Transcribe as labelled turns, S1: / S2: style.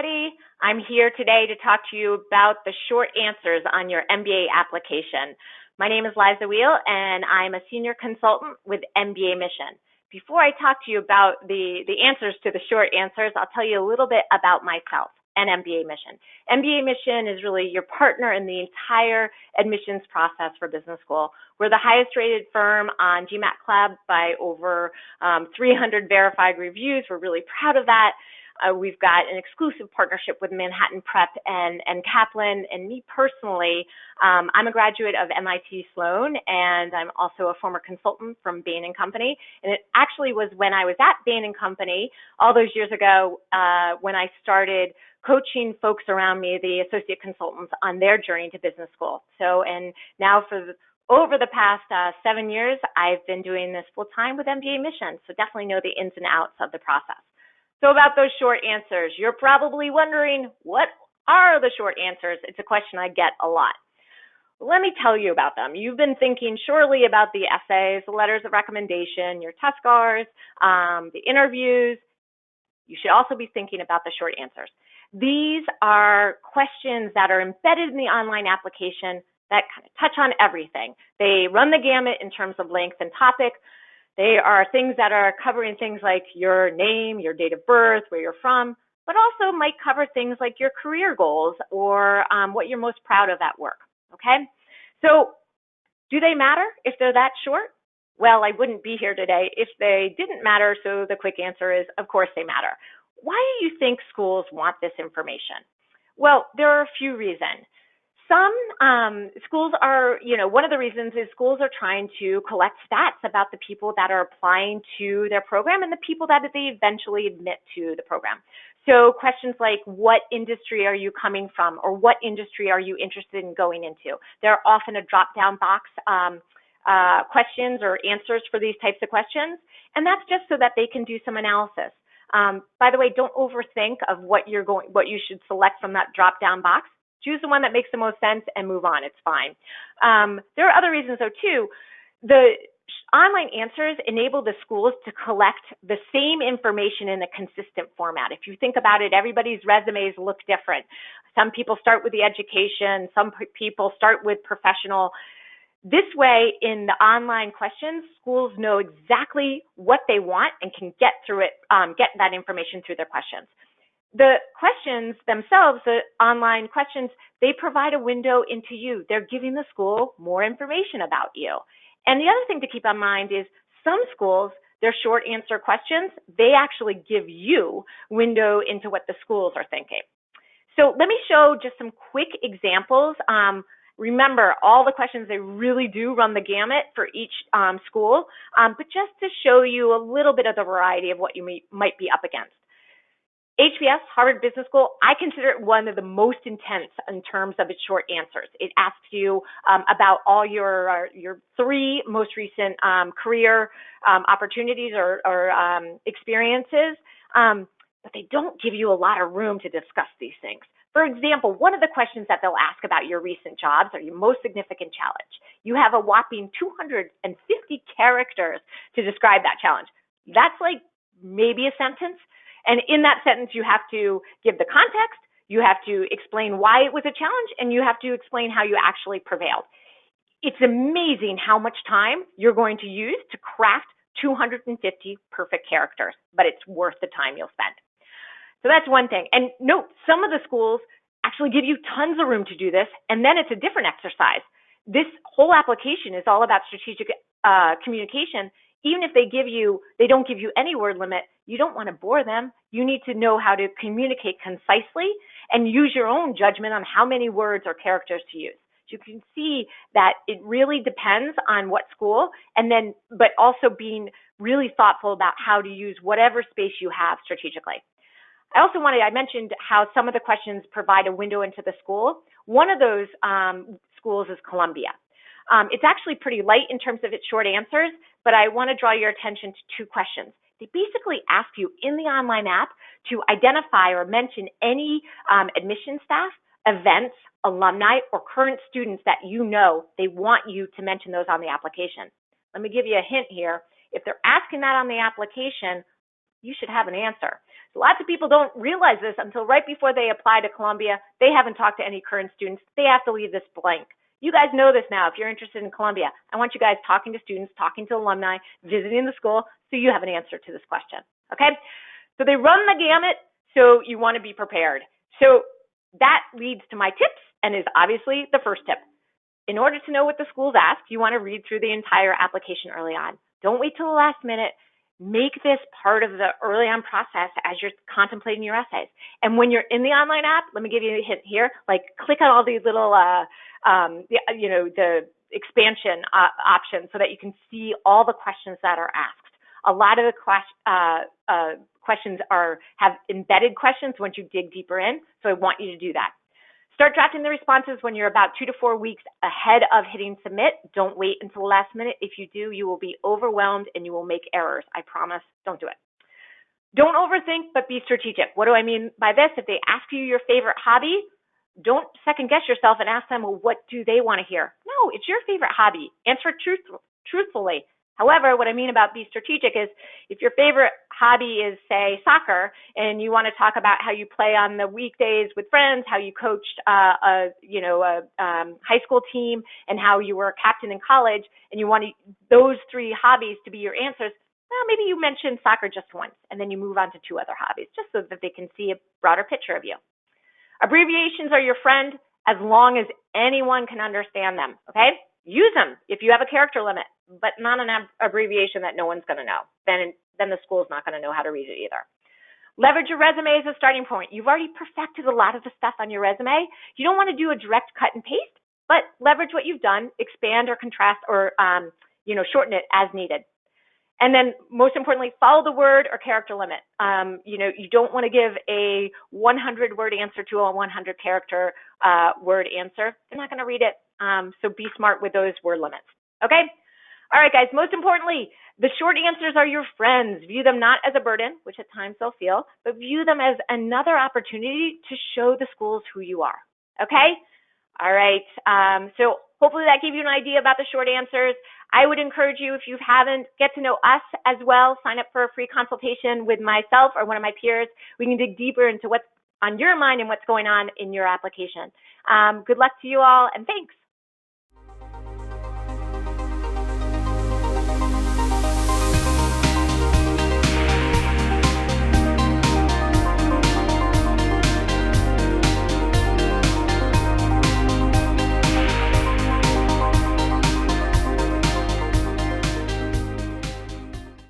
S1: everybody. I'm here today to talk to you about the short answers on your MBA application. My name is Liza Weale, and I'm a senior consultant with MBA Mission. Before I talk to you about the answers to the short answers, I'll tell you a little bit about myself and MBA Mission. MBA Mission is really your partner in the entire admissions process for business school. We're the highest rated firm on GMAT Club by over 300 verified reviews. We're really proud of that. We've got an exclusive partnership with Manhattan Prep and Kaplan, and me personally, I'm a graduate of MIT Sloan, and I'm also a former consultant from Bain & Company. And it actually was when I was at Bain & Company all those years ago when I started coaching folks around me, the associate consultants, on their journey to business school. So, and now over the past 7 years, I've been doing this full time with MBA Mission, so definitely know the ins and outs of the process. So about those short answers, you're probably wondering, what are the short answers? It's a question I get a lot. Let me tell you about them. You've been thinking surely about the essays, the letters of recommendation, your test scores, the interviews. You should also be thinking about the short answers. These are questions that are embedded in the online application that kind of touch on everything. They run the gamut in terms of length and topic. They are things that are covering things like your name, your date of birth, where you're from, but also might cover things like your career goals or what you're most proud of at work, okay? So do they matter if they're that short? Well, I wouldn't be here today if they didn't matter, so the quick answer is, of course they matter. Why do you think schools want this information? Well, there are a few reasons. Some schools are, one of the reasons is schools are trying to collect stats about the people that are applying to their program and the people that they eventually admit to the program. So questions like, what industry are you coming from, or what industry are you interested in going into? There are often a drop-down box questions or answers for these types of questions, and that's just so that they can do some analysis. By the way, don't overthink of what you should select from that drop-down box. Choose the one that makes the most sense and move on. It's fine. There are other reasons, though, too. The online answers enable the schools to collect the same information in a consistent format. If you think about it, everybody's resumes look different. Some people start with the education. Some people start with professional. This way, in the online questions, schools know exactly what they want and can get through it, get that information through their questions. The questions themselves, the online questions, they provide a window into you. They're giving the school more information about you. And the other thing to keep in mind is some schools, their short answer questions, they actually give you window into what the schools are thinking. So let me show just some quick examples. Remember, all the questions, they really do run the gamut for each school, but just to show you a little bit of the variety of what you might be up against. HBS, Harvard Business School, I consider it one of the most intense in terms of its short answers. It asks you about all your 3 most recent career opportunities or experiences, but they don't give you a lot of room to discuss these things. For example, one of the questions that they'll ask about your recent jobs or your most significant challenge. You have a whopping 250 characters to describe that challenge. That's like maybe a sentence. And in that sentence, you have to give the context, you have to explain why it was a challenge, and you have to explain how you actually prevailed. It's amazing how much time you're going to use to craft 250 perfect characters, but it's worth the time you'll spend. So that's one thing. And note, some of the schools actually give you tons of room to do this, and then it's a different exercise. This whole application is all about strategic communication. Even if they don't give you any word limit, you don't want to bore them. You need to know how to communicate concisely and use your own judgment on how many words or characters to use. So you can see that it really depends on what school, but also being really thoughtful about how to use whatever space you have strategically. I mentioned how some of the questions provide a window into the school. One of those schools is Columbia. It's actually pretty light in terms of its short answers, but I want to draw your attention to 2 questions. They basically ask you in the online app to identify or mention any admission staff, events, alumni, or current students that you know. They want you to mention those on the application. Let me give you a hint here. If they're asking that on the application, you should have an answer. Lots of people don't realize this until right before they apply to Columbia. They haven't talked to any current students. They have to leave this blank. You guys know this now. If you're interested in Columbia, I want you guys talking to students, talking to alumni, visiting the school, so you have an answer to this question, okay? So they run the gamut, so you want to be prepared. So that leads to my tips and is obviously the first tip. In order to know what the schools ask, you want to read through the entire application early on. Don't wait till the last minute. Make this part of the early on process as you're contemplating your essays. And when you're in the online app, let me give you a hint here, like click on all these little, the expansion options so that you can see all the questions that are asked. A lot of the questions have embedded questions once you dig deeper in, so I want you to do that. Start drafting the responses when you're about 2 to 4 weeks ahead of hitting submit. Don't wait until the last minute. If you do, you will be overwhelmed and you will make errors. I promise. Don't do it. Don't overthink, but be strategic. What do I mean by this? If they ask you your favorite hobby, don't second guess yourself and ask them, well, what do they want to hear? No, it's your favorite hobby. Answer truthfully. However, what I mean about be strategic is if your favorite hobby is, say, soccer, and you want to talk about how you play on the weekdays with friends, how you coached a high school team, and how you were a captain in college, and you want those 3 hobbies to be your answers, well, maybe you mention soccer just once, and then you move on to 2 other hobbies, just so that they can see a broader picture of you. Abbreviations are your friend as long as anyone can understand them, okay? Use them if you have a character limit, but not an abbreviation that no one's going to know. Then the school's not going to know how to read it either. Leverage your resume as a starting point. You've already perfected a lot of the stuff on your resume. You don't want to do a direct cut and paste, but leverage what you've done, expand or contrast or shorten it as needed. And then most importantly, follow the word or character limit. You don't want to give a 100-word answer to a 100-character word answer. They're not going to read it. So be smart with those word limits. Okay? All right, guys. Most importantly, the short answers are your friends. View them not as a burden, which at times they'll feel, but view them as another opportunity to show the schools who you are. Okay? All right. So hopefully that gave you an idea about the short answers. I would encourage you, if you haven't, get to know us as well. Sign up for a free consultation with myself or one of my peers. We can dig deeper into what's on your mind and what's going on in your application. Good luck to you all, and thanks.